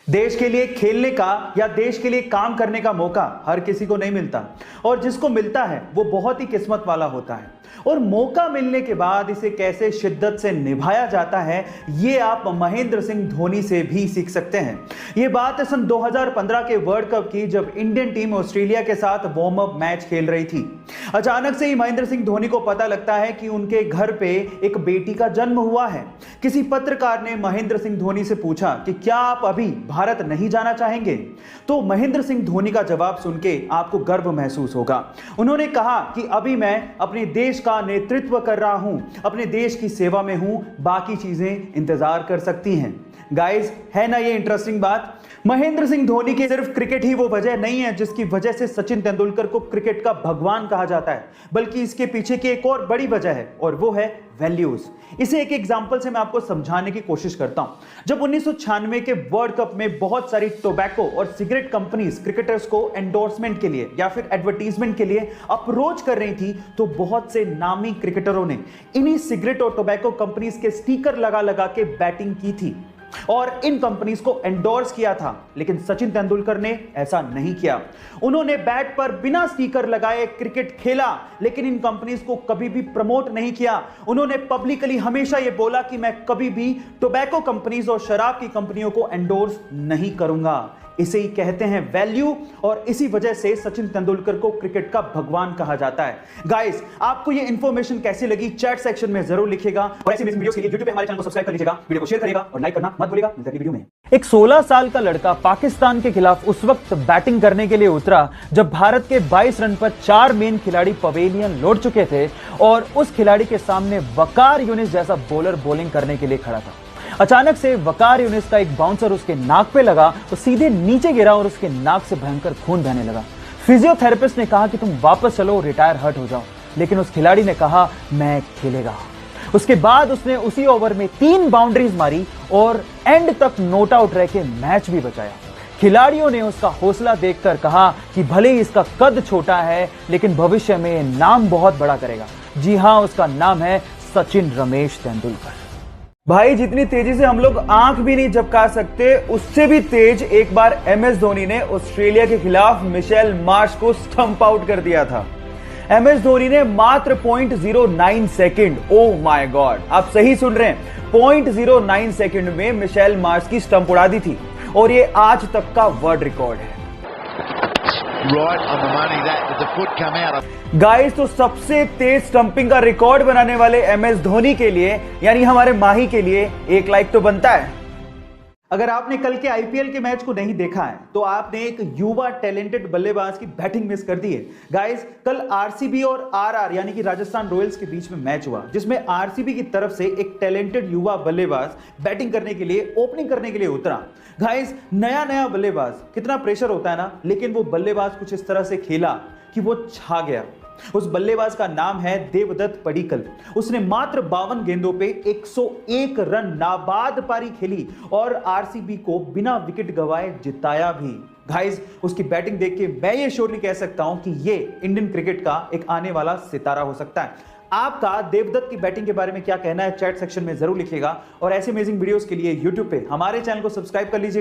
देश के लिए खेलने का या देश के लिए काम करने का मौका हर किसी को नहीं मिलता और जिसको मिलता है वो बहुत ही किस्मत वाला होता है। और मौका मिलने के बाद इसे कैसे शिद्दत से निभाया जाता है ये आप महेंद्र सिंह धोनी से भी सीख सकते हैं। ये बात है सन 2015 के वर्ल्ड कप की, जब इंडियन टीम ऑस्ट्रेलिया के साथ वार्म अप मैच खेल रही थी। अचानक से ही महेंद्र सिंह धोनी को पता लगता है कि उनके घर पे एक बेटी का जन्म हुआ है। किसी पत्रकार ने महेंद्र सिंह धोनी से पूछा कि क्या आप अभी भारत नहीं जाना चाहेंगे? तो महेंद्र सिंह धोनी का जवाब सुन के आपको गर्व महसूस होगा। उन्होंने कहा कि अभी मैं अपने देश का नेतृत्व कर रहा हूं, अपने देश की सेवा में हूं, बाकी चीजें इंतजार कर सकती हैं। गाइस, है ना ये इंटरेस्टिंग बात? महेंद्र सिंह धोनी की सिर्फ क्रिकेट ही वो वजह नहीं है जिसकी वजह से सचिन तेंदुलकर को क्रिकेट का भगवान कहा जाता है, बल्कि इसके पीछे की एक और बड़ी वजह है और वो है वैल्यूज। इसे एक एग्जांपल से मैं आपको समझाने की कोशिश करता हूं। जब 1996 के वर्ल्ड कप में बहुत सारी टोबैको और सिगरेट कंपनीज क्रिकेटर्स को एंडोर्समेंट के लिए या फिर एडवर्टीजमेंट के लिए अप्रोच कर रही थी, तो बहुत से नामी क्रिकेटरों ने इन्हीं सिगरेट और टोबैको कंपनीज के स्टिकर लगा लगा के बैटिंग की थी और इन कंपनीज को एंडोर्स किया था। लेकिन सचिन तेंदुलकर ने ऐसा नहीं किया। उन्होंने बैट पर बिना स्टिकर लगाए क्रिकेट खेला, लेकिन इन कंपनीज को कभी भी प्रमोट नहीं किया। उन्होंने पब्लिकली हमेशा यह बोला कि मैं कभी भी टोबैको कंपनीज और शराब की कंपनियों को एंडोर्स नहीं करूंगा। इसे ही कहते हैं वैल्यू, और इसी वजह से सचिन तेंदुलकर को क्रिकेट का भगवान कहा जाता है। गाइस, आपको ये इंफॉर्मेशन कैसी लगी चैट सेक्शन में जरूर लिखिएगा और ऐसी वीडियोस के लिए YouTube पे हमारे चैनल को सब्सक्राइब कर लीजिएगा, वीडियो को शेयर करिएगा और लाइक करना मत भूलिएगा। मिलते हैं वीडियो में। एक 16 साल का लड़का पाकिस्तान के खिलाफ उस वक्त बैटिंग करने के लिए उतरा जब भारत के 22 रन पर 4 मेन खिलाड़ी पवेलियन लौट चुके थे और उस खिलाड़ी के सामने वकार यूनिस जैसा बॉलर बॉलिंग करने के लिए खड़ा था। अचानक से वकार यूनिस का एक बाउंसर उसके नाक पे लगा तो सीधे नीचे गिरा और उसके नाक से भयंकर खून बहने लगा। फिजियोथेरेपिस्ट ने कहा कि तुम वापस चलो, रिटायर हर्ट हो जाओ, लेकिन उस खिलाड़ी ने कहा मैं खेलेगा। उसके बाद उसने उसी ओवर में 3 बाउंड्रीज मारी और एंड तक नॉट आउट रह के मैच भी बचाया। खिलाड़ियों ने उसका हौसला देखकर कहा कि भले ही इसका कद छोटा है, लेकिन भविष्य में नाम बहुत बड़ा करेगा। जी हां, उसका नाम है सचिन रमेश तेंदुलकर। भाई, जितनी तेजी से हम लोग आंख भी नहीं झपका सकते, उससे भी तेज एक बार MS धोनी ने ऑस्ट्रेलिया के खिलाफ मिशेल मार्श को स्टंप आउट कर दिया था। MS धोनी ने मात्र 0.09 सेकंड, ओ माय गॉड, आप सही सुन रहे हैं, 0.09 सेकंड में मिशेल मार्श की स्टंप उड़ा दी थी और ये आज तक का वर्ल्ड रिकॉर्ड है। Right on the money, that with the foot come out. Guys, तो सबसे तेज स्टंपिंग का रिकॉर्ड बनाने वाले MS धोनी के लिए, यानी हमारे माही के लिए, एक लाइक तो बनता है। अगर आपने कल के IPL के मैच को नहीं देखा है तो आपने एक युवा टैलेंटेड बल्लेबाज की बैटिंग मिस कर दी है। गाइस, कल RCB और RR यानी कि राजस्थान रॉयल्स के बीच में मैच हुआ, जिसमें RCB की तरफ से एक टैलेंटेड युवा बल्लेबाज बैटिंग करने के लिए, ओपनिंग करने के लिए उतरा। गाइस, नया बल्लेबाज, कितना प्रेशर होता है ना, लेकिन वो बल्लेबाज कुछ इस तरह से खेला कि वो छा गया। उस बल्लेबाज का नाम है देवदत्त पडिक्कल। उसने मात्र 52 गेंदों पे 101 रन नाबाद पारी खेली और RCB को बिना विकेट गंवाए जिताया भी। गाइस, उसकी बैटिंग देख के मैं ये श्योरली कह सकता हूं कि ये इंडियन क्रिकेट का एक आने वाला सितारा हो सकता है। आपका देवदत्त की बैटिंग के बारे में क्या कहना है चैट सेक्शन में जरूर लिखिएगा और ऐसे अमेजिंग वीडियोस के लिए YouTube पे हमारे चैनल को सब्सक्राइब कर लीजिएगा।